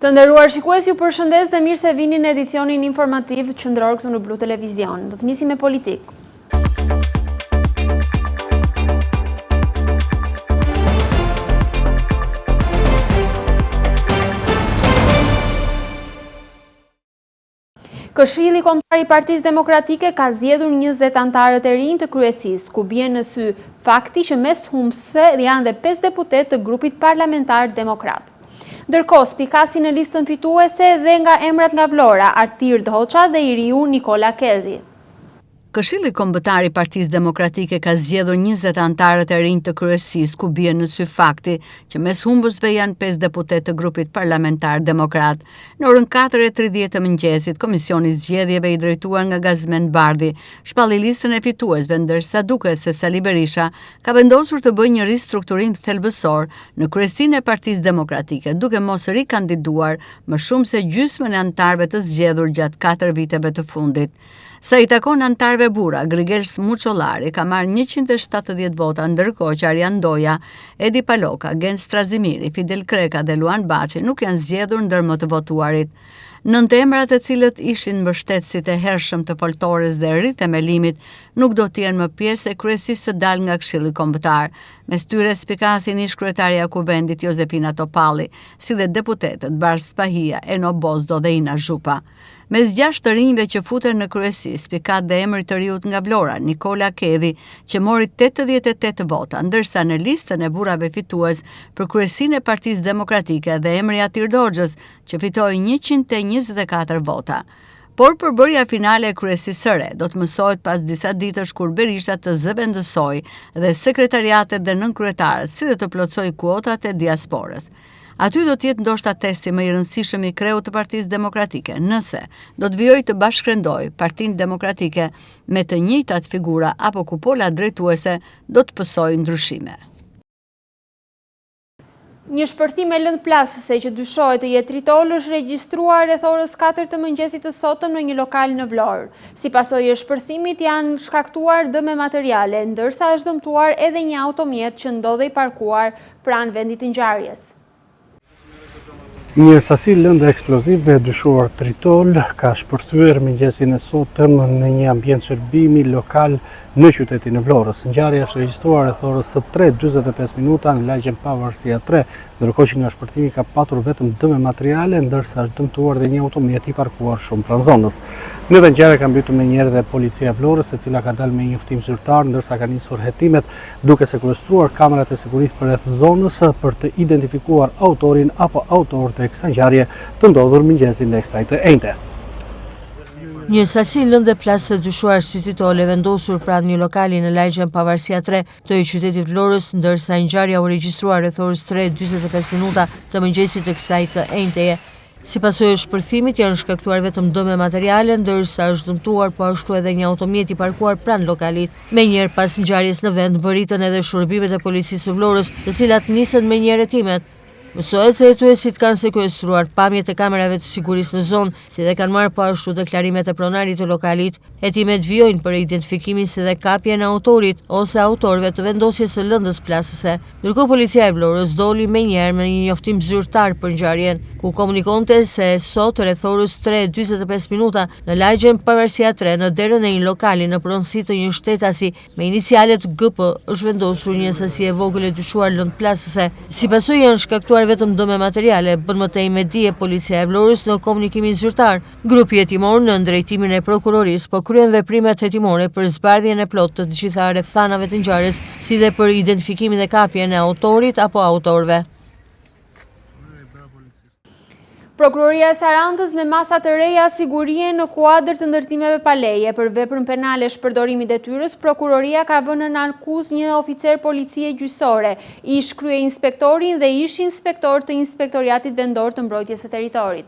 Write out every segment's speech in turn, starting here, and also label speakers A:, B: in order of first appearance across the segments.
A: Të nderuar shikues, ju përshëndes dhe mirë se vini në edicionin informativ qendror këtu në Blu Televizion. Do të nisim me politikë. Këshilli Kombëtar i Partisë Demokratike ka zgjedhur 20 anëtarët e rinj të kryesisë, ku bie në sy fakti që mes humbësve janë dhe 5 deputet të grupit parlamentar demokrat. Ndërkohë, spikasi në listën fituese dhe nga emrat nga Vlora, Artir Dhoqa dhe i riu Nikola Kedhi.
B: Këshilli Kombëtar i Partisë Demokratike ka zgjedhur 20 anëtarët e rinj të kryesisë, ku bie në sy fakti që mes humbësve janë 5 deputet të grupit parlamentar demokrat. Në orën 4:30 të mëngjesit, Komisioni i Zgjedhjeve i drejtuar nga Gazmend Bardhi shpalli listën e fituesve, ndërsa duket se Sali Berisha ka vendosur të bëjë një ristrukturim thelbësor në kryesinë e Partisë Demokratike, duke mos rikandiduar më shumë se gjysmën e anëtarëve të zgjedhur gjatë 4 viteve të fundit. Sa i takon anëtarëve burra, Grigel Smuçollari ka marrë 170 vota, ndërkohë që Arjan Doja, Edi Paloka, Gen Strazimiri, Fidel Kreka dhe Luan Baçi nuk janë zgjedhur ndër më të votuarit. 9 emrat e cilët ishin mbështetësit e hershëm të foltores dhe rrithemelimit nuk do të jenë më pjesë e kryesisë së dalë nga Këshilli Kombëtar. Mes tyre spikasin ish kryetaria e Kuvendit Josefina Topalli, si dhe deputetët Bars Pahia, Eno Bozdo dhe Ina Zhupa. Mes 6 të rinjve që futen në kryesi, spikat dhe emri të riut nga Vlora, Nikola Kedhi, që mori 88 vota, ndërsa në listën e burrave fitues për kryesinë e Partisë Demokratike dhe emri Artir Dhoxhës, që fitoi 124 vota. Por përbërja finale e kryesisë së re do të mësohet pas disa ditësh kur Berisha të zëvendësoj dhe sekretariatet dhe nënkryetarët si dhe të plotësoj kuotat e diasporës. Aty do të jetë ndoshta testi më i rëndësishëm i kreut të Partisë Demokratike, nëse do të vijojë të bashkëndoj Partinë Demokratike me të njëjtat figura apo kupola drejtuese do të pësojë ndryshime.
A: Një shpërthim e lëndplasëse që dyshohet të jetë tritol është regjistruar rreth orës 4 të mëngjesit të sotëm në një lokal në Vlorë. Si pasojë e shpërthimit janë shkaktuar dëme materiale, ndërsa është dëmtuar edhe një automjet që ndodhej parkuar pranë vendit të ngjarjes.
C: Një sasi lëndë eksplozive dyshuar tritol ka shpërthyer mëngjesin e sotëm në një ambient shërbimi lokal në qytetin e Vlorës. Ngjarja është regjistruar rreth orës 3:45 minuta në lagjen Pavarësia 3, ndërkohë që nga shpërthimi ka patur vetëm dëme materiale, ndërsa është dëmtuar dhe një automjet i parkuar shumë pranë zonës. Në të ngjarje ka mbytur menjëherë dhe policia e Vlorës, e cila ka dalë me një njoftim zyrtar, ndërsa ka nisur hetimet duke sekuestruar kamerat e sigurisë përreth zonës për të identifikuar autorin apo autorët e kësaj ngjarje të ndodhur mëngjesin e kësaj të enjte.
D: Një sasi lëndë plasë të dyshuar si titole vendosur pranë një lokali në lagjen Pavarësia 3 të qytetit Vlorës, ndërsa ngjarja u regjistruar rreth orës 3:45 minuta të mëngjesit të kësaj të enjteje. Si pasojë e shpërthimit janë shkaktuar vetëm dëme materiale, ndërsa është dëmtuar po ashtu edhe një automjet i parkuar pranë lokalit. Menjëherë pas ngjarjes në vend bëritën edhe shërbimet e policisë së Vlorës, të cilat nisën me një hetimet. Mësohet se hetuesit kanë sekuestruar pamjet e kamerave të sigurisë në zonë, si dhe kanë marrë po ashtu deklarimet e pronarit të lokalit. Hetimet vijojnë për identifikimin si dhe kapjen e autorit ose autorëve të vendosjes së lëndës plasëse. Ndërkohë policia e Vlorës doli menjëherë me një njoftim zyrtar për ngjarjen, ku komunikonte se sot rreth orës 3:45 minuta në lagjen Pavarësia 3 në derën e një lokali në pronësi të një shtetasi me inicialet GP është vendosur një sasi e vogël e dyshuar lëndë plasëse. Si pasojë janë shkaktuar vetëm dëme materiale, bën më tej me dije policia e Vlorës në komunikimin zyrtar. Grupi hetimor në drejtimin e prokurorisë po kryen veprimet hetimore për zbardhjen e plotë të gjitha rrethanave të ngjarjes, si dhe për identifikimin dhe kapjen e autorit apo autorëve.
A: Prokuroria e Sarandës me masa të reja sigurie në kuadër të ndërtimeve pa leje. Për veprën penale shpërdorimi detyrës, prokuroria ka vënë në akuzë një oficer policie gjyqësore, ish kryeinspektorin dhe ish inspektor të Inspektoriatit Vendor të Mbrojtjes së Territorit.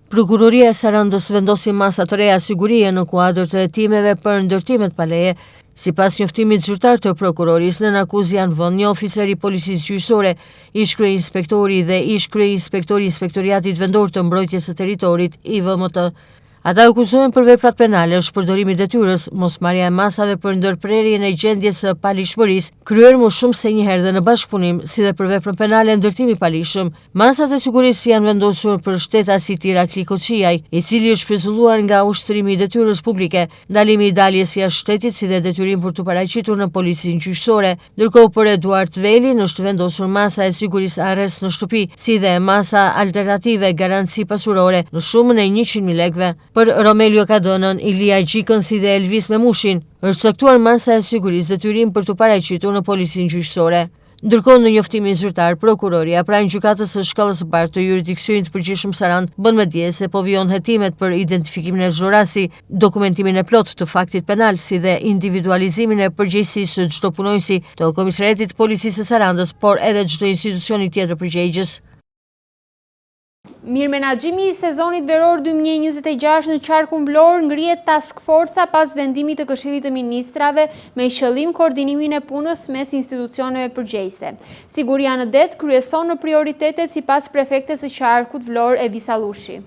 D: Prokuroria e Sarandës vendosi masa të reja sigurie në kuadër të hetimeve për ndërtimet pa leje. Sipas njoftimit zyrtar të prokurorisë, në akuzë janë vënë një oficer i policisë gjyqësore, ish kryeinspektori dhe ish kryeinspektori i Inspektoriatit Vendor të Mbrojtjes së Territorit, IVMT. Ata akuzohen për veprat penale, shpërdorimi i detyrës, mosmarrja e masave për ndërprerjen e gjendjes së palishmërisë, kryer më shumë se një herë dhe në bashkëpunim, si dhe për veprën penale ndërtimi i palishëm. Masat e sigurisë janë vendosur për shtetasi Irakli Koçiaj, i cili është pezulluar nga ushtrimi i detyrës publike, ndalimi i daljes jashtë shtetit si dhe detyrim për të paraqitur në policinë gjyqësore. Ndërkohë për Eduard Velin është vendosur masa e sigurisë arrest në shtëpi, si dhe masa alternative garanci pasurore në shumën e 100.000 lekëve. Për Romelio Kadonën, Ilia Gjikën si dhe Elvis Memushin, është caktuar masa e sigurisë detyrim për të paraqitur në policinë gjyqësore. Ndërkohë në njoftimin zyrtar, prokuroria pranë gjykatës së shkallës së parë të jurisdiksionit të përgjithshëm Sarand bën me dije se po vijon hetimet për identifikimin e zhurasi, dokumentimin e plot të faktit penal si dhe individualizimin e përgjegjësisë së çdo punonjësi të Komisariatit të Policisë së Sarandës, por edhe çdo institucioni tjetër përgjegjës.
A: Mirëmenaxhimi i sezonit veror 2026 në qarkun Vlorë ngrihet task forca pas vendimit të Këshillit të Ministrave me qëllim koordinimin e punës mes institucioneve përgjegjëse. Siguria në det kryeson në prioritetet sipas prefektes së qarkut Vlorë Evisa Lushi.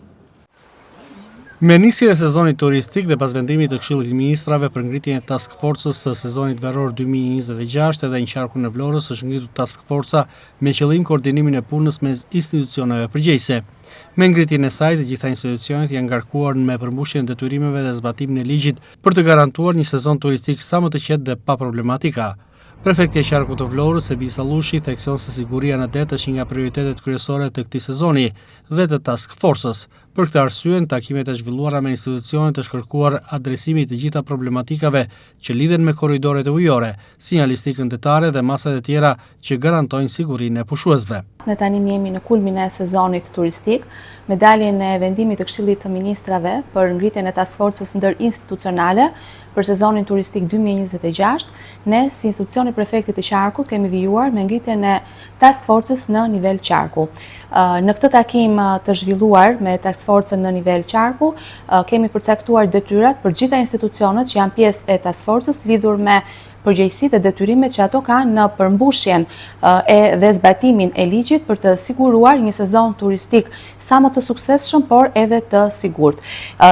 C: Me nisjen e sezonit turistik dhe pas vendimit të Këshillit të Ministrave për ngritjen e task forcës të sezonit veror 2026 edhe në qarkun e Vlorës është ngritur task forca me qëllim koordinimin e punës mes institucioneve përgjegjëse. Me ngritjen e saj, të gjitha institucionet janë ngarkuar me përmbushjen e detyrimeve dhe zbatimin e ligjit për të garantuar një sezon turistik sa më të qetë dhe pa problematika. Prefekti i qarkut të Vlorës, Evisa Lushi, thekson se siguria në det është një nga prioritetet kryesore të këtij sezoni dhe të task forcës. Për këtë arsye, në takimet e zhvilluara me institucionet është kërkuar adresimi i të gjitha problematikave që lidhen me korridoret ujore, sinjalistikën detare dhe masat e tjera që garantojnë sigurinë e pushuesve.
E: Ne tani jemi në kulmin e sezonit turistik, me daljen e vendimit të Këshillit të Ministrave për ngritjen e task forcës ndërinstitucionale për sezonin turistik 2026, ne si institucioni prefektit të qarkut kemi vijuar me ngritjen e task forcës në nivel qarku. Në këtë takim të zhvilluar me task forcën në nivel qarku, kemi përcaktuar detyrat për gjitha institucionet që janë pjesë e task forcës lidhur me përgjegjësitë dhe detyrimet që ato kanë në përmbushjen dhe zbatimin e ligjit për të siguruar një sezon turistik sa më të suksesshëm, por edhe të sigurt.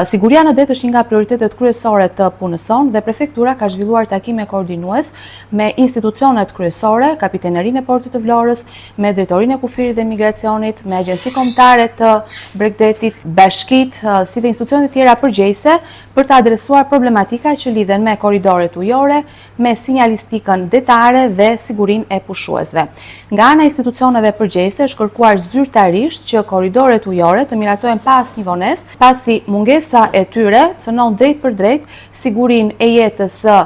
E: Siguria në det është një nga prioritetet kryesore të punës sonë dhe prefektura ka zhvilluar takime koordinues me institucionet kryesore, Kapitenerinë e Portit të Vlorës, me Drejtorinë e Kufirit dhe Migracionit, me Agjenci Kombëtare të Bregdetit, Bashkitë, si dhe institucionet e tjera përgjegjëse për të adresuar problematika që lidhen me korridoret ujore, me sinjalistikën detare dhe sigurinë e pushuesve. Nga ana e institucioneve përgjegjëse është kërkuar zyrtarisht që korridoret ujore të miratohen pa asnjë vonesë, pasi mungesa e tyre cënon drejt për drejt sigurinë e jetës së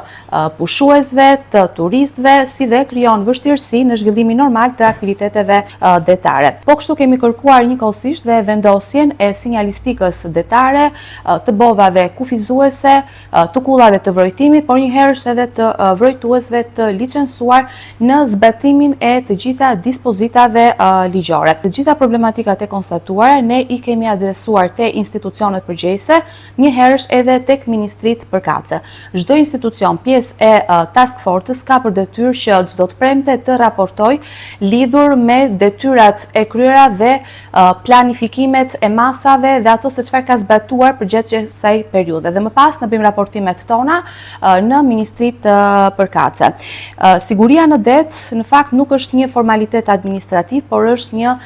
E: pushuesve, të turistëve, si dhe krijon vështirësi në zhvillimin normal të aktiviteteve detare. Po kështu kemi kërkuar njëkohësisht dhe vendosjen e sinjalistikës detare, të bovave kufizuese, të kullave të vrojtimit, por njëherësh edhe të vrojtuesve të licencuar në zbatimin e të gjitha dispozitave ligjore. Të gjitha problematikat e konstatuara ne i kemi adresuar te institucionet përgjegjëse, njëherësh edhe tek ministrit përkatëse. Çdo institucion pjesë e task forcës ka për detyrë që çdo të premte të raportoj lidhur me detyrat e kryera dhe planifikimet e masave dhe ato se çfarë ka zbatuar përgjatë kësaj periudhe. Dhe më pas ne bëjmë raportimet tona në ministrit përkatëse. Siguria në det në fakt nuk është një formalitet administrativ, por është një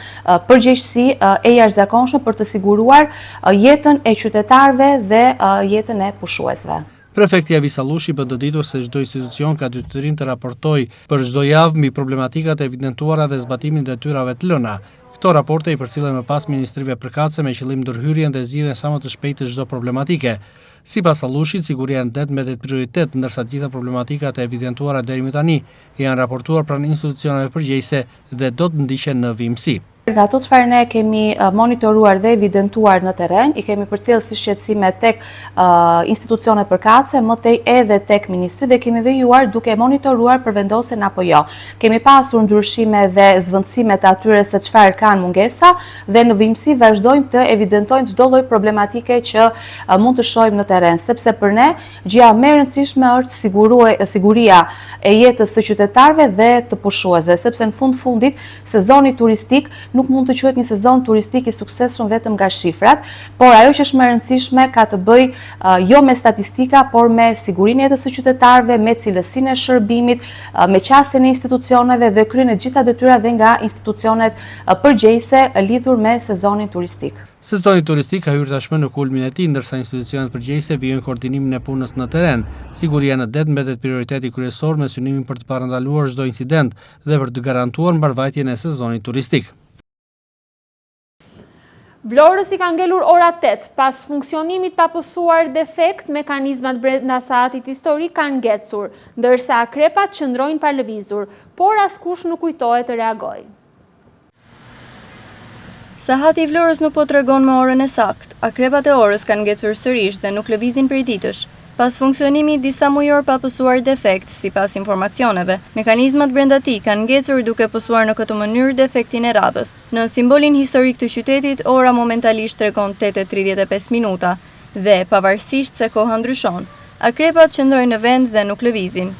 E: përgjegjësi e jashtëzakonshme për të siguruar jetën e qytetarëve dhe jetën e pushuesve.
C: Prefekti Evisa Lushi bën të ditur se çdo institucion ka detyrim të raportojë për çdo javë mbi problematikat e evidentuara dhe zbatimin e detyrave të lëna. Këto raporte i përcillen më pas ministrive përkatëse me qëllim ndërhyrjen dhe zgjidhjen sa më të shpejtë të çdo problematike. Sipas Allushit, siguria në det mbetet prioritet, ndërsa të gjitha problematikat e evidentuara deri më tani janë raportuar pranë institucioneve përgjegjëse dhe do të ndiqen në vimësi.
E: Nga ato çfarë ne kemi monitoruar dhe evidentuar në terren, i kemi përcjellë si shqetësime tek institucionet përkatëse, më tej edhe tek ministri dhe kemi vejuar duke monitoruar për vendosjen apo jo. Kemi pasur ndryshime dhe zvendësime të atyre se çfarë kanë mungesa dhe në vimësi vazhdojmë të evidentojmë çdo lloj problematike që mund të shohim në terren, sepse për ne gjëja më e rëndësishme është siguria e jetës së qytetarëve dhe të pushuesve, sepse në fundit sezoni turistik nuk mund të quhet një sezon turistik i suksesshëm vetëm nga shifrat, por ajo që është më e rëndësishme ka të bëjë jo me statistika, por me sigurinë e jetës së qytetarëve, me cilësinë e shërbimit, me qasjen e institucioneve dhe kryen e gjitha detyrat dhe nga institucionet përgjegjëse lidhur me sezonin turistik.
F: Sezoni turistik ka hyrë tashmë në kulmin e tij, ndërsa institucionet përgjegjëse vijnë koordinimin e punës në terren. Siguria në det mbetet prioriteti kryesor me synimin për të parandaluar çdo incident dhe për të garantuar mbarvajtjen e sezonit turistik.
A: Vlorës i ka ngelur ora 8, pas funksionimit pa pësuar defekt, mekanizmat brenda saatit historik kanë ngecur, ndërsa akrepat qëndrojnë pa lëvizur, por askush nuk kujtohet të reagojë.
G: Sahati i Vlorës nuk po tregon me orën e saktë. Akrepat e orës kanë ngecur sërish dhe nuk lëvizin prej ditësh. Pas funksionimit disa mujor pa pësuar defekt, sipas informacioneve, mekanizmat brenda tij kanë ngecur duke pësuar në këtë mënyrë defektin e radhës. Në simbolin historik të qytetit, ora momentalisht tregon 8:35 minuta dhe pavarësisht se koha ndryshon, akrepat qëndrojnë në vend dhe nuk lëvizin.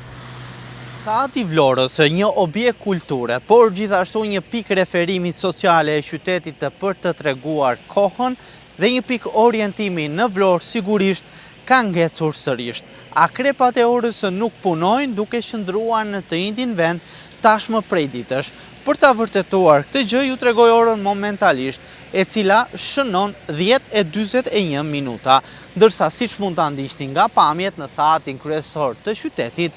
H: Sahati i Vlorës, një objekt kulture, por gjithashtu një pikë referimi sociale e qytetit për të treguar kohën dhe një pikë orientimi në Vlorë sigurisht ka ngecur sërish. Akrepat e orës nuk punojnë duke qëndruar në të njëjtin vend tashmë prej ditësh. Për ta vërtetuar këtë gjë ju tregoj orën momentalisht, e cila shënon 10:41 minuta, ndërsa siç mund ta ndiqni nga pamjet në sahatin kryesor të qytetit,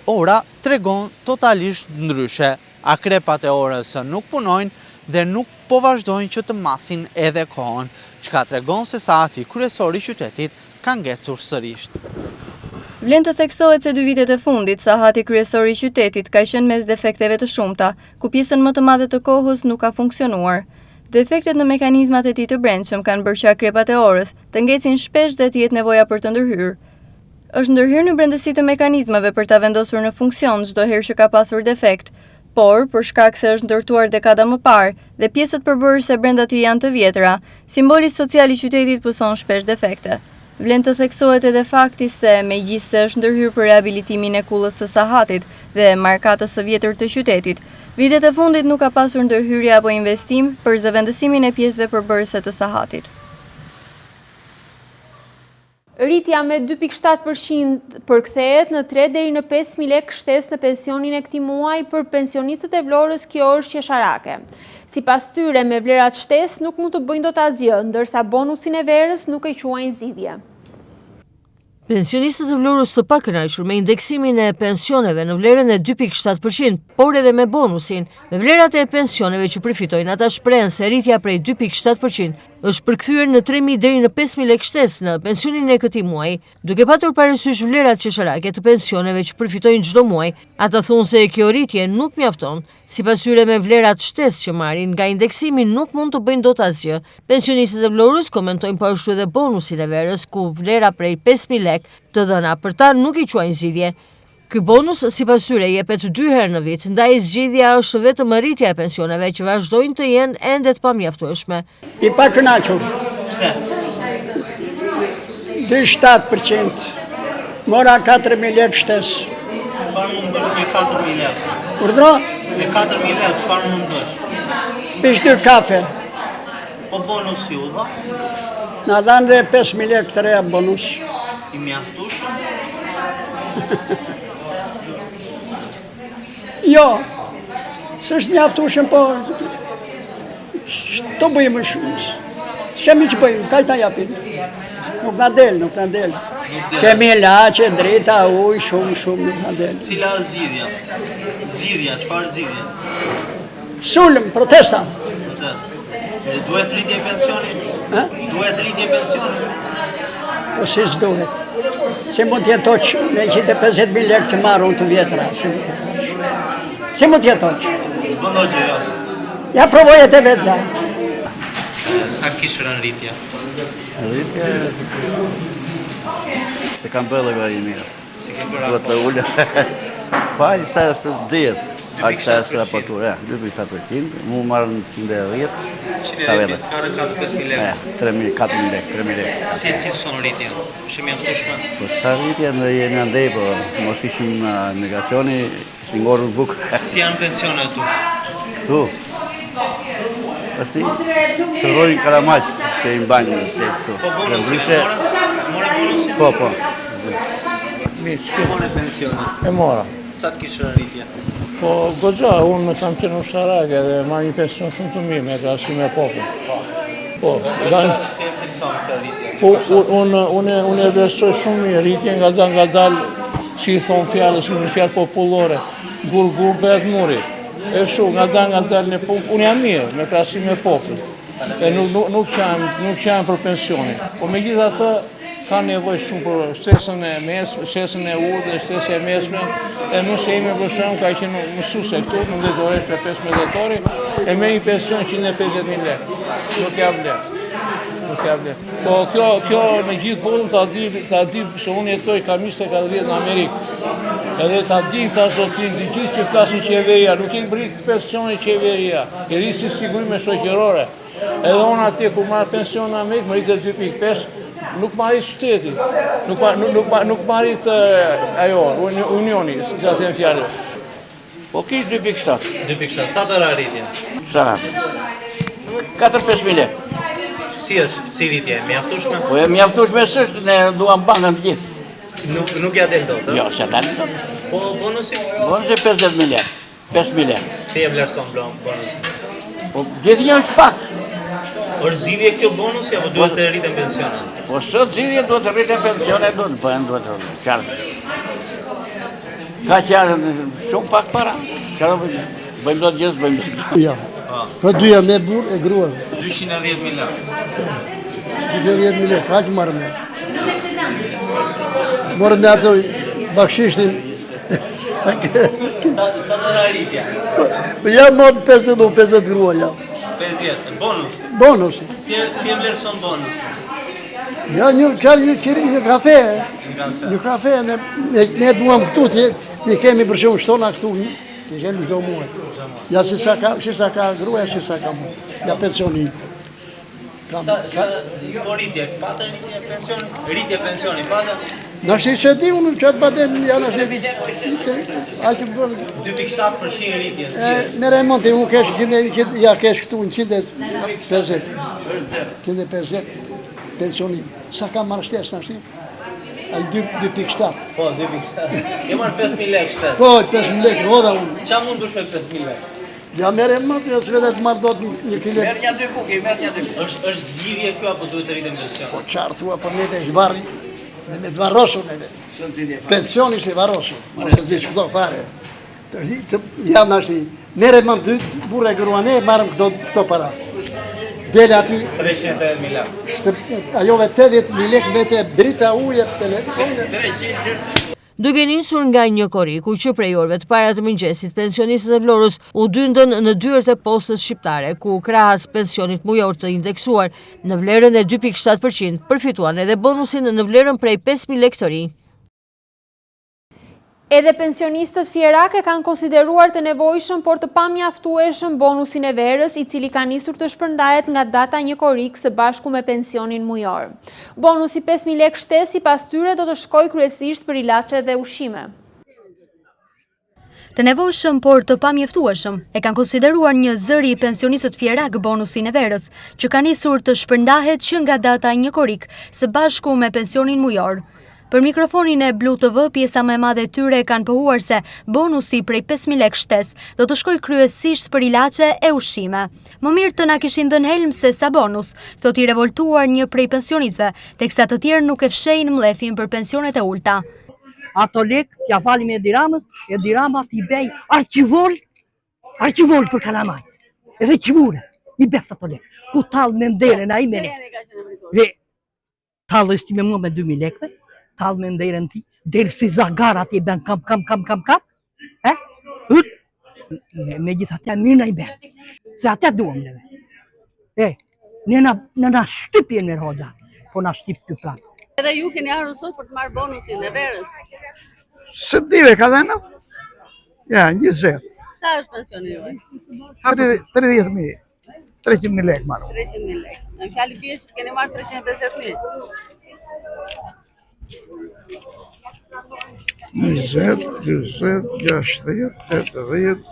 H: ora tregon totalisht ndryshe. Akrepat e orës nuk punojnë dhe nuk po vazhdojnë që të masin edhe kohën, çka tregon se sahati kryesor i qytetit ka ngecur sërish.
G: Vlen të theksohet se 2 vitet e fundit, sahati kryesor i qytetit ka qenë mes defekteve të shumta, ku pjesën më të madhe të kohës nuk ka funksionuar. Defektet në mekanizmat e tij të brendshëm kanë bërë që akrepat e orës të ngecin shpesh dhe të jetë nevoja për të ndërhyrë. Është ndërhyrë në brendësi të mekanizmave për ta vendosur në funksion çdo herë që ka pasur defekt, por për shkak se është ndërtuar dekada më parë dhe pjesët përbërëse brenda tij janë të vjetra, simboli social i qytetit pëson shpesh defekte. Vlen të theksohet edhe fakti se megjithse është ndërhyrë për rehabilitimin e kullës së sahatit dhe markatës së vjetër të qytetit, vitet e fundit nuk ka pasur ndërhyrje apo investim për zëvendësimin e pjesëve përbërëse të sahatit.
A: Rritja me 2.7% përkthehet në 3 deri në 5.000 lekë shtesë në pensionin e këtij muaji për pensionistët e Vlorës, kjo është qesharake. Sipas tyre, me vlerat shtesë nuk mund të bëjnë dot asgjë, ndërsa bonusin e verës nuk e quajnë zgjidhje.
D: Pensionistët e Vlorës të pakënaqur me indeksimin e pensioneve në vlerën e 2.7%, por edhe me bonusin, me vlerat e pensioneve që përfitojnë, ata shprehen se rritja prej 2.7% është përkthyer në 3.000 deri në 5.000 lekë shtesë në pensionin e këtij muaji, duke patur parasysh vlerat qesharake të pensioneve që përfitojnë çdo muaj. Ata thonë se kjo rritje nuk mjafton, sipas tyre me vlerat shtesë që marrin nga indeksimi nuk mund të bëjnë dot asgjë. Pensionistët e Vlorës komentojnë po ashtu edhe bonusin e verës, ku vlera prej 5.000 lekë të dhëna për ta nuk i quajnë zgjidhje. Ky bonus sipas tyre jepet 2 herë në vit, ndaj zgjidhja është vetëm rritja e pensioneve që vazhdojnë të jenë ende të pamjaftueshme.
I: I pakënaqur.
H: Pse?
I: 2.7%. Mora 4.000 lekë shtesë.
H: Çfarë mund bësh me 4.000 lekë?
I: Urdhro?
H: Me 4.000 lekë çfarë mund bësh?
I: Pish 2 kafe.
H: Po bonus ju dha?
I: Na dhanë dhe 5.000 lekë të reja bonus.
H: I mjaftueshëm?
I: Jo, s'është mjaftueshëm, po të bëjmë shumë. S'kemi që bëjmë, kaj ta japim. Nuk na del. Kemi laçe, drita, ujë, shumë nuk na del.
H: Cila është zgjidhja? Zgjidhja, çfarë zgjidhje?
I: Sulm, protesta.
H: Duhet rritje pensionit? Duhet rritje pensionit?
I: Po si s'duhet. Se mund t'jetoq në 150.000 lekë që marrë unë të vjetra. Se mund t'jetoq. Ja provojet e vetë.
H: Sa kishë rënë rritja?
J: Rritja se kam bërë dhe i mirë.
H: Si ke bërë
J: Duhet të ullë. Pa, i sa është 10. A kësa është raportur, 2.7%, mu marrë në 110, sa vete.
H: Ka rëkatë 5.000 lekë?
J: 4.000 lekë.
H: Si e cilë son rritja? Shë mjaftueshme?
J: Po sa rritja në jemi andej, po mos ishim në negacioni, ishim ngorë në bukë.
H: Si janë pensionet tu?
J: Tu? është të rojnë karamaq të i mbajnë të këtu.
H: Po bonusin more bonusin?
J: Po.
H: More pensionin?
K: E mora.
H: Sa të kishë rritje?
K: Po, goxha, unë kam qenë ushtarake dhe marrë një pension shumë të mirë me krahasi me popull. Po, unë e vlerësoj shumë mirë rritje nga dalë, si i thonë fjallës, në fjallë popullore, gur bëhet muri. E shu, nga dalë në popull, unë jam mirë me krahasi me popull. E nuk qam për pensionin. Po me gjitha të, ka nevoj shumë për shtesën e mesme, shtesën e urdhë, shtesën e mesme, e nëse jemi për shumë ka qenë mësuse këtu, në dhjetori për 15 dhjetori, e me një pension 150.000 lekë. Nuk ja vlerë. Po kjo në gjithë botën ta di se unë jetoj kam 24 vjet në Amerikë. Edhe ta di ta zotin, di gjithë që flasin qeveria, nuk i mbrit pensionin qeveria, i rrisi sigurime shoqërore. Edhe unë atje ku marr pension në Amerikë, më rritet 2.5, nuk marrit shteti, nuk marrit unioni, si ta them fjalën. Po kish 2.7.
H: 2.7, sa të rritje?
K: Sa? 4-5.000 lekë.
H: Si është, si rritje, mjaftueshme?
K: Po e mjaftueshme s'është, ne duam bankën të gjithë.
H: Nuk ja del dot,
K: Jo, se dalë dot.
H: Po bonusi?
K: Bonusi 50.000 lekë, 5.000 lekë.
H: Si e vlerëson bonusin?
K: Po gjithë një është pak.
H: Është zgjidhje kjo bonusi apo duhet të rriten pensionet?
K: Po sot zgjidhje duhet të rriten pensionet, duhet të qartë. Ka qartë shumë pak para. Bëjmë do të gjithë, bëjmë do të gjithë.
L: Ja, për dyja me burë e gruan.
H: 210.000 lekë.
L: 210.000 lekë, ka që marrë me. Morë me ato bakshishtin.
H: Sa të rritja?
L: Ja morë 50 grua, ja.
H: 50, bonus?
L: Bonus.
H: Si e vlerëson bonusin?
L: Ja, një kafe. Një kafe, ne duham këtu, ne kemi për shumë shtona këtu, ne kemi shdo muaj. Ja, si sa ka gruja, si sa ka muaj. Ja, pensioni.
H: Po rritje, patë rritje pensioni, patë?
L: Në shtë që di unë që patë janë ashtë...
H: 2.7% rritje, si?
L: Me remonti, unë kesh këtu në 150 pensionin. Sa ka marrë shtesë në ashtë? Ai 2.7.
H: Po, 2.7. E marrë 5.000 lekë shtetë?
L: Po, 5.000 lekë, roda unë.
H: Qa mund bësh me 5.000 lekë?
L: Ja, me remonti, e së vedet marrë do të një kile.
K: Merë një dy buki, merë një dy buki.
H: është zgjidhje kjo apo duhet të rritem pension?
L: Po qarë thua, po neve është varri, ne me të varrosu neve. Pensioni që varrosu, mos e diskuto fare. Jam ashtë, ne remont dy, burre grua ne, marrëm këto para. Dele aty...
H: 380.000 lekë.
L: Ajo vetë 80.000 lekë vete drita uje,
D: Duke nisur nga një koriku që prej orëve të para të mëngjesit, pensionistët e Vlorës u dyndën në dyert e postës shqiptare, ku krahas pensionit mujor të indeksuar në vlerën e 2.7%, përfituan edhe bonusin në vlerën prej 5.000 lekë të rinj.
A: Edhe pensionistët fjerake kanë konsideruar të nevojshëm por të pamjaftueshëm bonusin e verës, i cili ka nisur të shpërndahet nga data 1 korik së bashku me pensionin mujor. Bonusi 5.000 lekë shtesë sipas tyre do të shkojë kryesisht për ilaçe dhe ushqime.
M: Të nevojshëm por të pamjaftueshëm e kanë konsideruar një zëri i pensionistët fjerak bonusin e verës, që ka nisur të shpërndahet që nga data 1 korik së bashku me pensionin mujor. Për mikrofonin e Blu TV, pjesa më e madhe e tyre kanë pohuar se bonusi prej 5.000 lekë shtesë do të shkojë kryesisht për ilaçe e ushqime. Më mirë të na kishin dhënë helm se sa bonus, thot i revoltuar një prej pensionistëve, teksa të tjerë nuk e fshehin mllefin për pensionet e ulta.
N: Ato lekë t'ja falim e Diramës, e Dirama t'i bej arqivor për kalamaj. Edhe qivure, i beft ato lekë. Ku talë me ndere na i mene. Dhe talë është me mua me 2.000 lekëve, talë me ndere në ti, derë si zagara ti ben kam. Me gjitha tja mirë na i ben. Se atja duham neve. Në na shtypje në rhoda, po na shtyp të platë.
O: Edhe ju keni ardhur sot për të marrë bonusin e verës?
P: Se dive ka dhe në? Ja, 20.
O: Sa është pensioni juve?
P: 30.000. 300.000 lekë marrë.
O: 300.000 lekë. Në fjali pjesë që keni marrë 350.000.
P: 20, 20, 60, 80,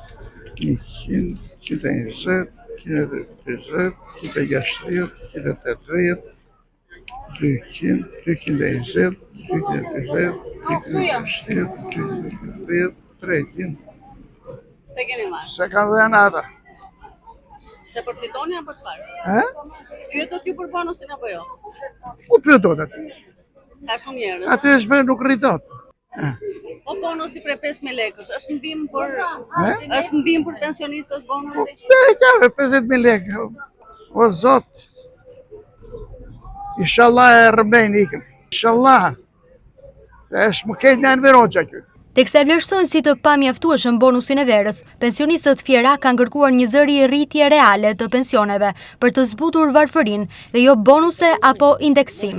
P: 100, 120, 130, 160, 180, 200, 220, 230, 220, 300.
O: Se keni marrë?
P: Se ka dhe nata.
O: Se përfitoni apo çfarë? Pyetot ju për bonusin apo jo?
P: Ku pyetot aty?
O: Ka shumë njerëz.
P: Aty është nuk rritot.
O: Po bonusi për 5.000 lekësh, është ndihmë për pensionistët bonusi?
P: Ka 50.000 lekë. O Zot. Inshallah e rëmbejnë ikën. Inshallah. Është më kejt në enveroqa kjo.
M: Teksa vlerësojnë si të pamjaftueshëm bonusin e verës, pensionistët fjera kanë kërkuar një zëri rritje reale të pensioneve për të zbutur varfërinë dhe jo bonuse apo indeksim.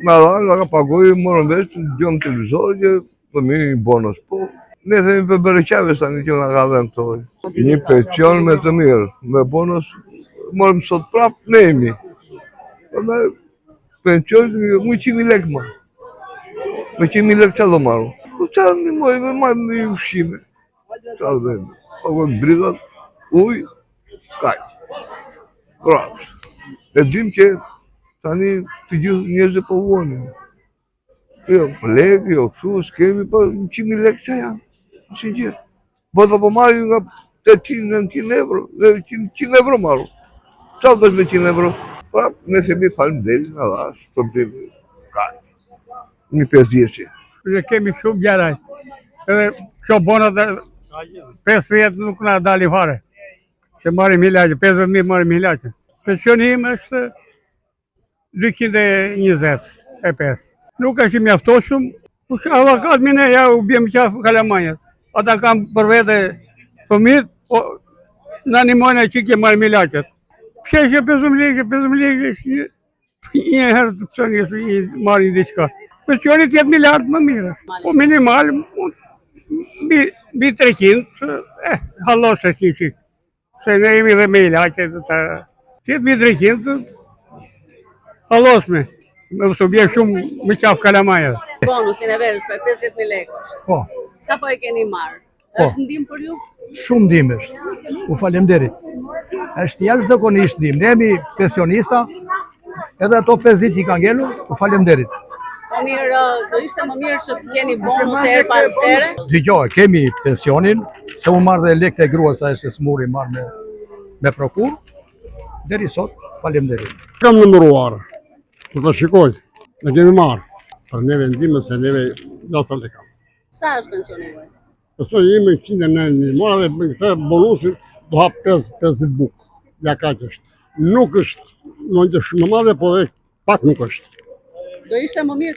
P: Na ka paguaj, morën veç, gjom televizor që përmi një bonus. Po, ne themi për bërëqave sa një që nga ka dhe në toj. Një pension me të mirë, me bonus, morëm sot prap, ne imi. Pension, 100.000 lekë ma. 100.000 lekë që do marru. Po që një mojë dhe marrë një ushqime. Që dhe në, pagojnë dritat, uj, kajtë. Bravo. E dim që tani të gjithë njëzë po uoni. Jo, lekë, jo, kësu, s'kemi, po 100.000 lekë që janë. Si gjithë. Po të po marrë nga 800-900 euro, 100 euro marru. Qa të është me 100 euro? Pra, ne themi falim deli nga dhash, të bëjmë kajtë. Një 5-10.
C: Ne kemi shumë gjeraj, edhe kjo bonat 50 nuk nga dali fare, se marim hilaqe, 50.000 marim hilaqe. Pensionim është 225. Nuk është i mjaftoshëm, avakat mine ja u bjem qafë kalamanjës. Ata kam për vete fëmit, në animojnë e qikje marim hilaqet. Psheshe 15 lekë është një herë të pësonjës marim diqka. Pensionit jetë miliard më mire. Po minimal, bi 300, halosë është një qikë. Se ne jemi dhe me ilaqe, jetë bi 300, halosme. Me së bje shumë më qafë kalamaja.
O: Bonusin e verës për 50.000 lekësh.
N: Po.
O: Sa po e keni marrë? Është ndim për ju?
N: Shumë ndim është. U falemderit. Është jashtëzakonisht ndim. Ne jemi pensionista, edhe ato 50 që i kanë ngelu, u falemderit.
O: Po mirë, do ishte më mirë që të keni bonus e her pas here?
N: Dgjoj, kemi pensionin, se u marrë dhe lekë e gruas sa e se smuri marrë me prokur, deri sot, falemderit.
L: Kam numëruar, për të shikoj, ne kemi marrë, për neve ndimën se neve jasa le kam.
O: Sa është pensionime?
L: Pësoj jemi 109.000, mora dhe për këtë bonusin do hap 50 bukë, ja ka që është. Nuk është, në një shumë madhe, po dhe pak nuk është.
O: Do ishte më mirë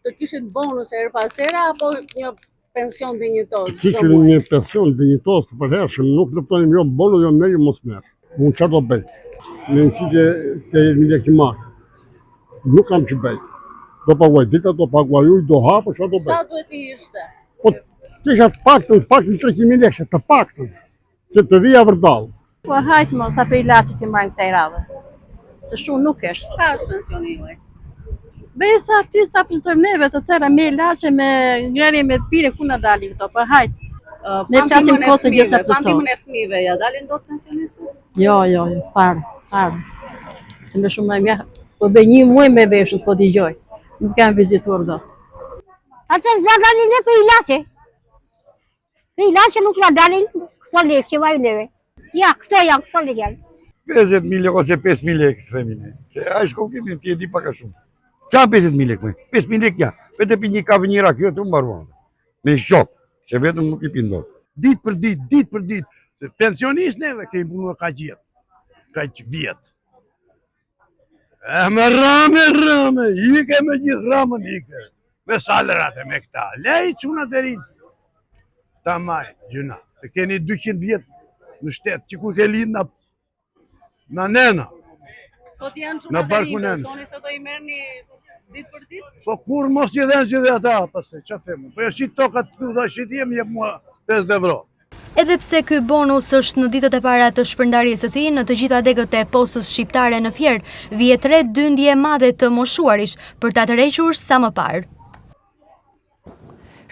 O: të kishit bonus e her pas here, apo një pension dinjitos?
L: Kishit një pension dinjitos të përhershëm, nuk lëptonim jo bonus, jo merë, jo mos merë. Unë që do bëj? Në në që të një lekë marë, nuk kam që bëj. Do paguaj dita, do paguaj uj, do hapë, që do bëj?
O: Sa duhet i ishte?
L: Po të isha të paktën 300.000 lekë, të paktën, që të vija vërdalë.
Q: Po hajtë më, sa për ilaqit i mërën këtaj radhe, se shumë nuk është.
O: Sa është pensionime?
Q: Bej sa këti sa përshëtëm neve të tëra me ilaqe, me ngreri, me pire, ku në dalin këto, për hajtë. Ne qasim kosë gjithë të përso.
O: Pandimën e fëmive, ja dalin do të pensionistët?
Q: Jo, farë. Se me shumë me po bëj një muaj me veshët, po t'i gjoj. Nuk kam vizitur do.
R: Atë zë dalin dhe për ilaqe. Për ilaqe nuk la dalin këto lekë që vaj neve. Ja, këto janë, këto lekë janë.
P: 50.000 lekë ose 5.000 lekë, së femine. Se a shko kemi të jedi paka shumë. Qa 50.000 lekë me? 5.000 lekë ja. Vete për një kafe një rakjo të mbaruan. Me shok, që vetëm nuk i pindot. Ditë për ditë. Pensionist neve kemi punu ka gjithë. Ka që vjetë. Me rame, ike me gjithë ramën ike. Me salerate me këta. Lej qunat e rinë. Ta maj, gjuna. Se keni 200 vjetë në shtetë, që ku ke linë në nena.
O: Po t'janë qunat e rinë, soni se do i merë një ditë për ditë?
P: Po kur mos që dhe ata, pëse, që themu. Po e shqit tokat të dhe shqit jem mua 5 euro.
M: Edhe pse ky bonus është në ditët e para të shpërndarjes së tij, në të gjitha degët e postës shqiptare në Fier, vihet re dyndje e madhe të moshuarish për ta tërhequr sa më parë.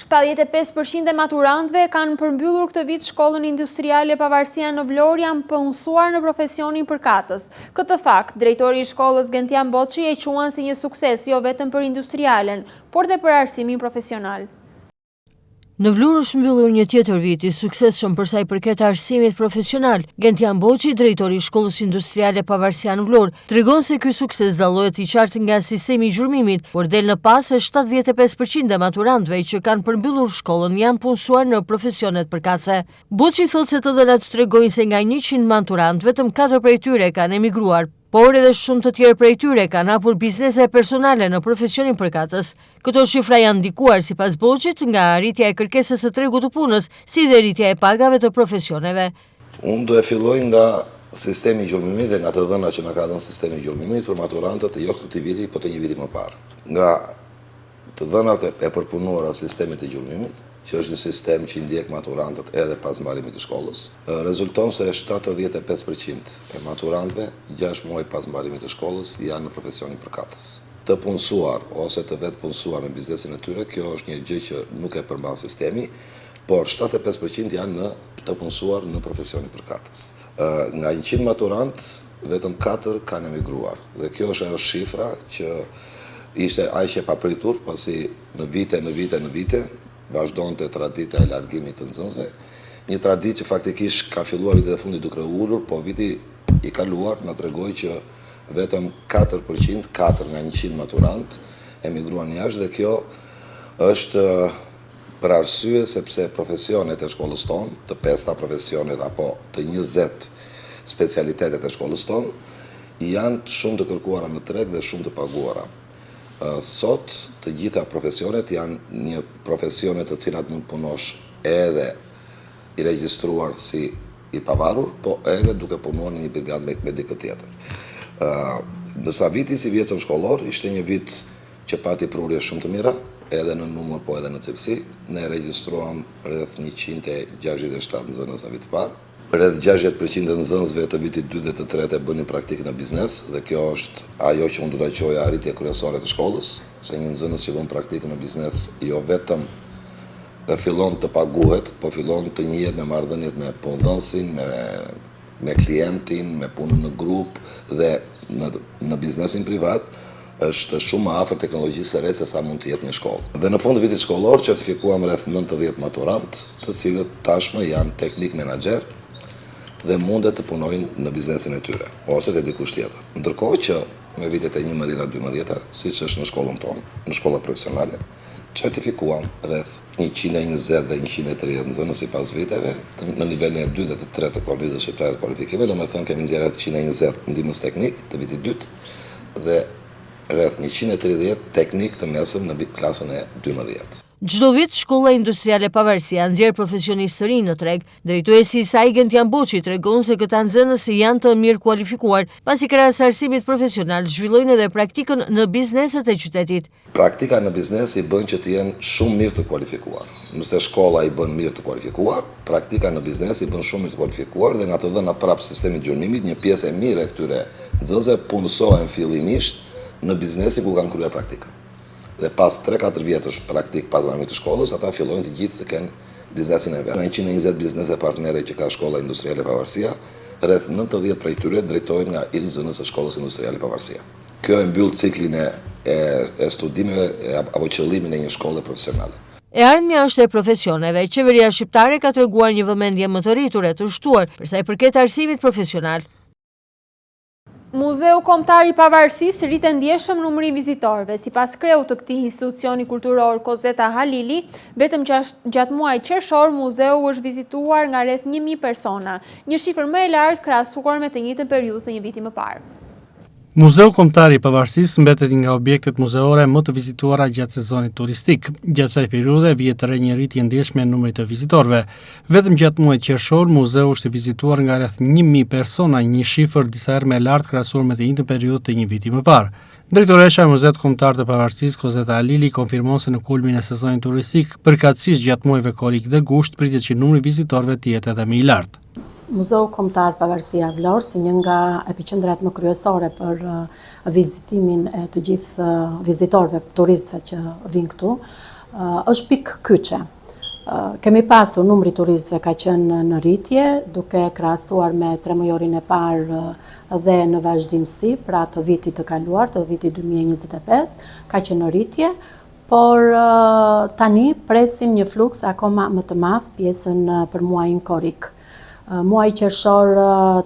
A: 75% e maturantëve kanë përmbyllur këtë vit shkollën industriale Pavarësia në Vlorë janë punësuar në profesionin përkatës. Këtë fakt, drejtori i shkollës Gentian Boçi e quan si një sukses jo vetëm për industrialen, por dhe për arsimin profesional.
D: Në Vlorë është mbyllur një tjetër vit i suksesshëm për sa i përket arsimit profesional. Gentian Boçi, drejtori i shkollës industriale Pavarësia në Vlorë, tregon se ky sukses dallohet i qartë nga sistemi i gjurmimit, por del në pas se 75% e maturantëve që kanë përmbyllur shkollën janë punësuar në profesionet përkatëse. Boçi thotë se të dhënat tregojnë se nga 100 maturantë vetëm 4 prej tyre kanë emigruar, por edhe shumë të tjerë prej tyre kanë hapur biznese personale në profesionin përkatës. Këto shifra janë ndikuar sipas Boçit nga rritja e kërkesës së tregut të punës, si dhe rritja e pagave të profesioneve.
S: Unë do e filloj nga sistemi i gjurmimit dhe nga të dhënat që na ka dhënë sistemi i gjurmimit për maturantët e jo këtij viti, por të një viti më parë. Nga të dhënat e përpunuara sistemit të gjurmimit, që është një sistem që i ndjek maturantët edhe pas mbarimit të shkollës, rezulton se 75% e maturantëve 6 muaj pas mbarimit të shkollës janë në profesionin përkatës. Të punësuar ose të vetë punësuar në biznesin e tyre, kjo është një gjë që nuk e përmban sistemi, por 75% janë të punësuar në profesionin përkatës. Nga 100 maturantë, vetëm 4 kanë emigruar, dhe kjo është ajo shifra që ishte aq e papritur, pasi në vite vazhdonte tradita e largimit të nxënësve, një traditë që faktikisht ka filluar vitet e fundit duke ulur, po viti i kaluar na tregoi që vetëm 4%, 4 nga 100 maturantë emigruan jashtë, dhe kjo është për arsye sepse profesionet e shkollës tonë, të 5 profesionet apo të 20 specialitetet e shkollës tonë, janë shumë të kërkuara në treg dhe shumë të paguara. Sot të gjitha profesionet janë një profesionet të cilat mund punosh edhe i regjistruar si i pavarur, po edhe duke punuar në një brigadë medike tjetër. Nësa viti si vjetëm shkollor, ishte një vit që pati prurje shumë të mira, edhe në numër po edhe në cilësi. Ne regjistruam rreth 167 nxënës në vit parë. Rreth 60% e nxënësve të vitit 2 dhe të 3 e bënin praktikë në biznes, dhe kjo është ajo që unë do ta quaja arritje kryesore të shkollës, se një nxënës që bën praktikë në biznes jo vetëm fillon të paguhet, po fillon të njihet në marrëdhëniet me punëdhënësin, me klientin, me punën në grup dhe në biznesin privat, është shumë më afër teknologjisë së re se sa mund të jetë një shkollë. Dhe në fund të vitit shkollor certifikuam rreth 90 maturantë, të cilët tashmë janë teknik menaxher dhe mundet të punojnë në biznesin e tyre, ose të dikush tjetër. Ndërkohë që me vitet e 11-12, siç është në shkollën tonë, në shkollat profesionale, certifikuam rreth 120 dhe 130 nxënës sipas viteve, në nivelin e 2 dhe të 3 të kornizës shqiptare të kualifikimit, domethënë kemi nxjerrë rreth 120 ndihmës teknik të vitit 2 dhe rreth 130 teknik të mesëm në klasën e 12.
D: Çdo vit shkolla industriale Pavarësia nxjerr profesionistë të rinj në treg. Drejtuesi i saj Gentian Boçi tregon se këta nxënës janë të mirë kualifikuar, pasi krahas arsimit profesional zhvillojnë edhe praktikën në bizneset e qytetit.
S: Praktika në biznes i bën që të jenë shumë mirë të kualifikuar. Nëse shkolla i bën mirë të kualifikuar, praktika në biznes i bën shumë mirë të kualifikuar, dhe nga të dhënat prapë sistemit gjurmimit, një pjesë e mirë e këtyre nxënësve punësohen fillimisht në biznesi ku kanë kryer praktikën. Dhe pas 3-4 vjetësh praktik pas mbarimit të shkollës, ata fillojnë të gjithë të kenë biznesin e vet. Nga 120 biznese partnere që ka shkolla industriale Pavarësia, rreth 90 prej tyre drejtohen nga nxënës së shkollës industriale Pavarësia. Kjo e mbyll ciklin e studimeve apo qëllimin e një shkolle profesionale.
D: E ardhmja është e profesioneve. Qeveria shqiptare ka treguar një vëmendje më të rritur e të shtuar për sa i përket arsimit profesional.
A: Muzeu Kombëtar i Pavarësisë rrit ndjeshëm numri i vizitorëve. Sipas kreut të këtij institucioni kulturor Kozeta Halili, vetëm gjatë muajit qershor muzeu është vizituar nga rreth 1000 persona, një shifër më e lartë krahasuar me të njëjtën periudhë të një viti më parë.
F: Muzeu Kombëtar i Pavarësisë mbetet nga objektet muzeore më të vizituara gjatë sezonit turistik. Gjatë kësaj periudhe vjen të re një rritje ndjeshme e numrit të vizitorëve. Vetëm gjatë muajit qershor muzeu është vizituar nga rreth 1000 persona, një shifër disa herë më e lartë krahasuar me të njëjtën periudhë të një viti më parë. Drejtoresha e Muzeut Kombëtar të Pavarësisë, Kozeta Halili, konfirmon se në kulmin e sezonit turistik, përkatësisht gjatë muajve korrik dhe gusht, pritet që numri i vizitorëve të jetë edhe më i lartë.
T: Muzeu Kombëtar Pavarësia Vlorë, si një nga epiqendrat më kryesore për vizitimin e të gjithë vizitorëve, turistëve që vinë këtu, është pikë kyçe. Kemi pasur numri turistëve ka qenë në rritje, duke krahasuar me 3 mujorin e parë dhe në vazhdimsi, pra të vitit të kaluar, të vitit 2025, ka qenë në rritje, por tani presim një fluks akoma më të madh pjesën për muajin korrik. Muaji qershor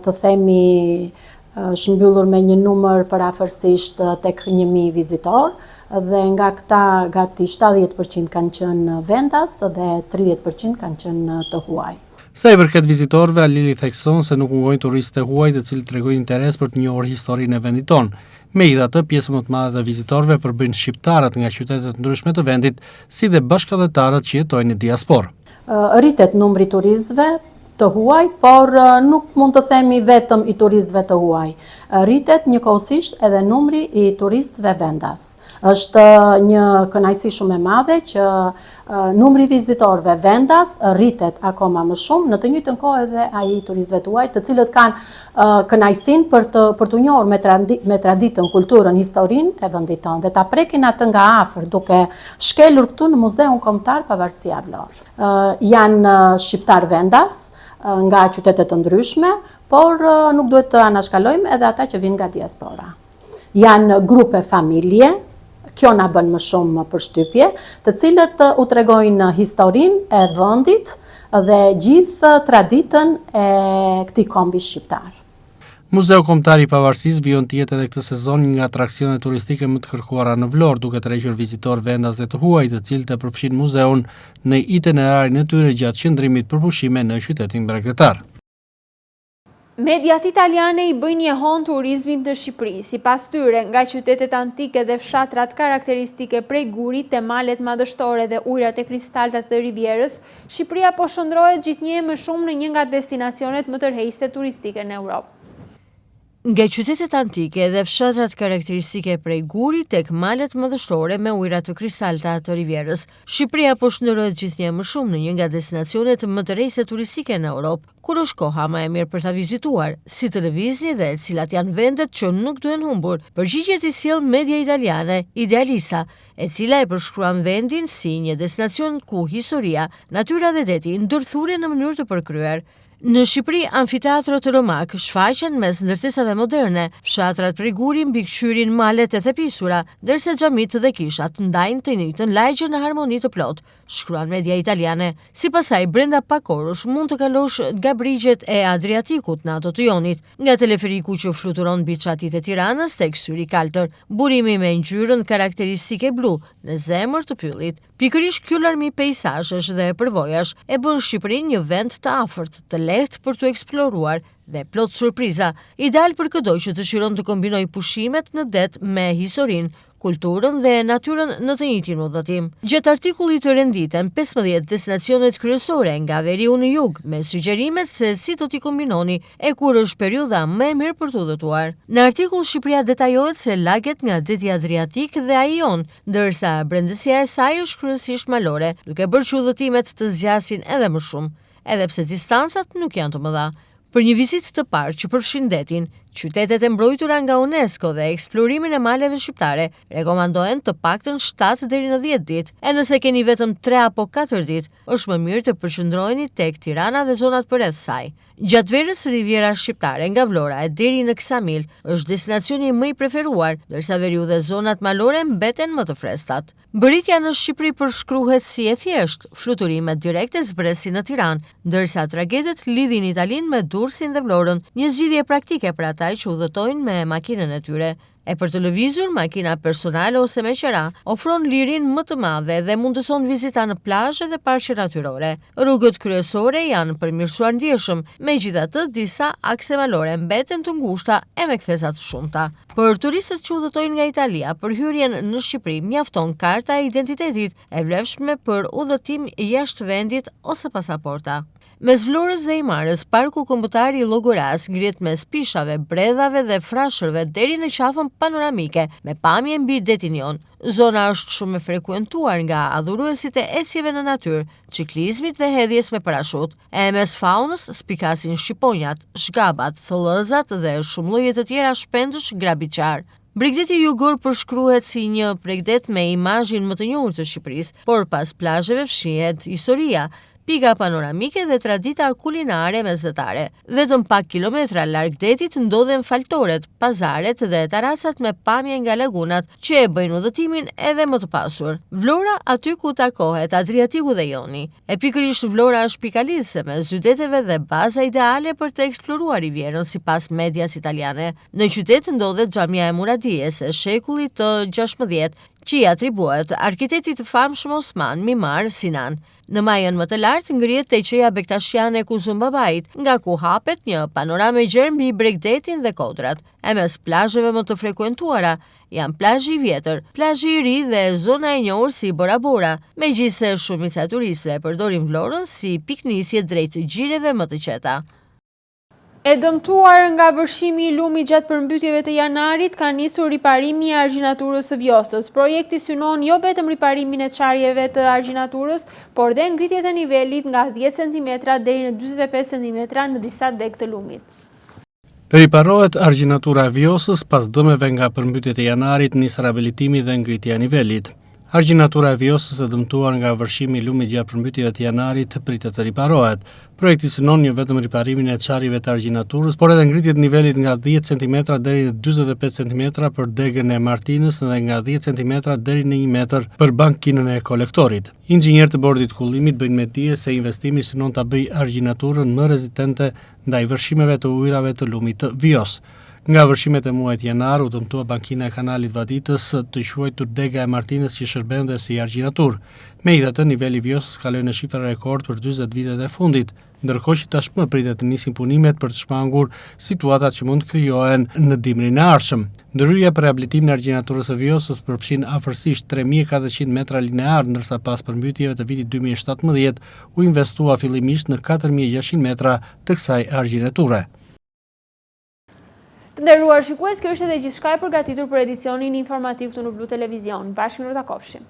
T: të themi shmbyllur me një numër përafërsisht tek 1000 vizitor, dhe nga këta gati 70% kanë qenë vendas dhe 30% kanë qenë të huaj.
F: Sa i përket vizitorëve, Alili thekson se nuk mungojnë turistë të huaj të cilët tregojnë interes për të njohur historinë e vendit tonë. Megjithatë, pjesë më të madhe të vizitorëve përbëjnë shqiptarët nga qytetet ndryshme të vendit, si dhe bashkëdhetarët që jetojnë në diasporë.
T: Rritet numri turistëve të huaj, por nuk mund të themi vetëm i turistëve të huaj. Rritet njëkohësisht edhe numri i turistëve vendas. Është një kënaqësi shumë e madhe që numri i vizitorëve vendas rritet akoma më shumë, në të njëjtën kohë edhe ai i turistëve të huaj, të cilët kanë kënaqësinë për të njohur me traditën, kulturën, historinë e vendit tonë dhe ta prekin atë nga afër, duke shkelur këtu në Muzeun Kombëtar Pavarësia Vlorë. Janë shqiptar vendas nga qytetet të ndryshme, por nuk duhet të anashkalojmë edhe ata që vinë nga diaspora. Janë grupe familje, kjo na bën më shumë përshtypje, të cilët u tregojnë historinë e vendit dhe gjithë traditën e këtij kombi shqiptar.
F: Muzeu Kombëtar i Pavarësisë vijon të jetë edhe këtë sezon një nga atraksionet turistike më të kërkuara në Vlorë, duke tërhequr vizitorë vendas dhe të huaj, të cilët e përfshin muzeun në itinerarin e tyre gjatë qëndrimit për pushime në qytetin mbretëtar.
A: Mediat italiane i bëjnë një hon turizmit në Shqipëri, sipas tyre nga qytetet antike dhe fshatrat karakteristike prej gurit te malet madhështore dhe ujrat e kristaltat të Rivierës, Shqipëria po shndrohet gjithnjë më shumë në një nga destinacionet më tërheqëse turistike në Europë.
D: Nga qytetet antike dhe fshatrat karakteristike prej gurit tek malet madhështore me ujrat të kristalta të Rivierës, Shqipëria po shndrohet gjithnjë më shumë në një nga destinacionet më të rejse turistike në Europë, kur është koha më e mirë për ta vizituar, si të lëvizni dhe cilat janë vendet që nuk duhen humbur. Përgjigjet i sjell media italiane Idealista, e cila e përshkruan vendin si një destinacion ku historia, natyra dhe deti ndërthuren në mënyrë të përkryer. Në Shqipëri, amfiteatrot romak shfaqen mes ndërtesave moderne, fshatrat prej guri mbikëqyrin malet e thepisura, ndërsa xhamit dhe kishat ndajnë të njëjtën lagje në harmoni të plot, shkruan media italiane. Sipas saj, brenda pak orësh mund të kalosh nga brigjet e Adriatikut në ato të Jonit, nga teleferiku që fluturon mbi çatit e Tiranës tek syri kaltër, burimi me ngjyrën karakteristike blu në zemër të pyllit. Pikërisht ky larmi peizazhesh dhe përvojash e bën Shqipërinë një vend të afërt, të lehtë për të eksploruar dhe plot surpriza, ideal për çdo që dëshiron të kombinojë pushimet në det me historinë, kulturën dhe natyrën në të njëjtin udhëtim. Gjatë artikullit të renditen 15 destinacionet kryesore nga veriu në jug, me sugjerimet se si do t'i kombinoni e kur është periudha më e mirë për të udhëtuar. Në artikull Shqipëria detajohet se lagjet nga deti Adriatik dhe Aion, ndërsa brendësia e saj është kryesisht malore, duke bërë që udhëtimet të zgjasin edhe më shumë, edhe pse distancat nuk janë të mëdha. Për një vizitë të parë që përfshin detin, qytetet e mbrojtura nga UNESCO dhe eksplorimin e maleve shqiptare rekomandohen të paktën 7 deri në 10 ditë, e nëse keni vetëm 3 apo 4 ditë, është më mirë të përqendroheni tek Tirana dhe zonat përreth saj. Gjatë verës, Riviera shqiptare nga Vlora e deri në Ksamil është destinacioni më i preferuar, ndërsa veriu dhe zonat malore mbeten më të frestat. Bëritja në Shqipëri përshkruhet si e thjeshtë, fluturimet direkte zbresin në Tiranë, ndërsa tragedet lidhin Italinë me Durrësin dhe Vlorën, një zgjidhje praktike për ata që udhëtojnë me makinën e tyre. E për të lëvizur, makina personale ose me qera ofron lirinë më të madhe dhe mundëson vizita në plazhe dhe parqe natyrore. Rrugët kryesore janë përmirësuar ndjeshëm, megjithatë disa akse malore mbeten të ngushta e me kthesa të shumta. Për turistët që udhëtojnë nga Italia, për hyrjen në Shqipëri mjafton karta e identitetit e vlefshme për udhëtim jashtë vendit ose pasaporta. Mes Vlorës dhe Imarës, parku kombëtar i Llogoras ngrihet mes pishave, bredhave dhe frashërve deri në qafën panoramike, me pamje mbi detin jon. Zona është shumë e frekuentuar nga adhuruesit e ecjeve në natyrë, ciklizmit dhe hedhjes me parashut. E mes faunës spikasin shqiponjat, shgabat, thëllëzat dhe shumë lloje të tjera shpendësh grabiqar. Bregdeti jugor përshkruhet si një bregdet me imazhin më të njohur të Shqipërisë, por pas plazheve fshihet historia, pika panoramike dhe tradita kulinare mesdhetare. Vetëm pak kilometra larg detit ndodhen faltoret, pazaret dhe taracat me pamje nga lagunat që e bëjnë udhëtimin edhe më të pasur. Vlora aty ku takohet Adriatiku dhe Joni. E pikërisht Vlora është pikëlidhse mes qyteteve dhe baza ideale për të eksploruar Rivierën sipas medias italiane. Në qytet ndodhet Xhamia e Muradijes e shekullit të 16, që i atribuohet arkitektit të famshëm Osman Mimar Sinan. Në majën më të lartë ngrihet teqeja Bektashiane Kuzum Babait, nga ku hapet një panoramë e gjerë mbi Bregdetin dhe Kodrat. E mes plazheve më të frekuentuara janë plazhi i Vjetër, plazhi i Ri dhe zona e njohur si Bora Bora, megjithse shumica e turistëve përdorin Vlorën si piknisje drejt gjireve më të qeta.
A: E dëmtuar nga vërshimi i lumit gjatë përmbytjeve të janarit, ka nisur riparimi i argjinaturës së Vjosës. Projekti synon jo vetëm riparimin e çarjeve të argjinaturës, por dhe ngritjet e nivelit nga 10 cm deri në 45 cm në disa deg të lumit.
F: Riparohet argjinatura e Vjosës pas dëmeve nga përmbytjet e janarit, nis rehabilitimi dhe ngritja e nivelit. Argjinatura e Vjosës e dëmtuar nga vërshimi i lumit gjatë përmbytjeve të janarit pritet të riparohet. Projekti synon jo vetëm riparimin e çarjeve të argjinaturës, por edhe ngritjet nivelit nga 10 cm deri në 45 cm për degën e Martinës dhe nga 10 cm deri në 1 metër për bankinën e kolektorit. Inxhinier të bordit kullimit bëjnë me dije se investimi synon ta bëjë argjinaturën më rezistente ndaj vërshimeve të ujrave të lumit të Vjos. Nga vërshimet e muajit janar u dëmtua bankina e kanalit Vaditës, të quajtur dega e Martinës, që shërben dhe si argjinatur. Megjithatë, niveli i Vjosës kaloi në shifra rekord për 40 vitet e fundit, ndërkohë që tashmë pritet të nisin punimet për të shmangur situatat që mund të krijohen në dimrin e ardhshëm. Ndërhyrja për rehabilitimin e argjinaturës së Vjosës përfshin afërsisht 3400 metra linear, ndërsa pas përmbytjeve të vitit 2017 u investua fillimisht në 4600 metra të kësaj argjinature.
A: Të nderuar shikues, kjo është edhe gjithçka e përgatitur për edicionin informativ këtu në Blu Televizion. Bashkë mirë takofshim.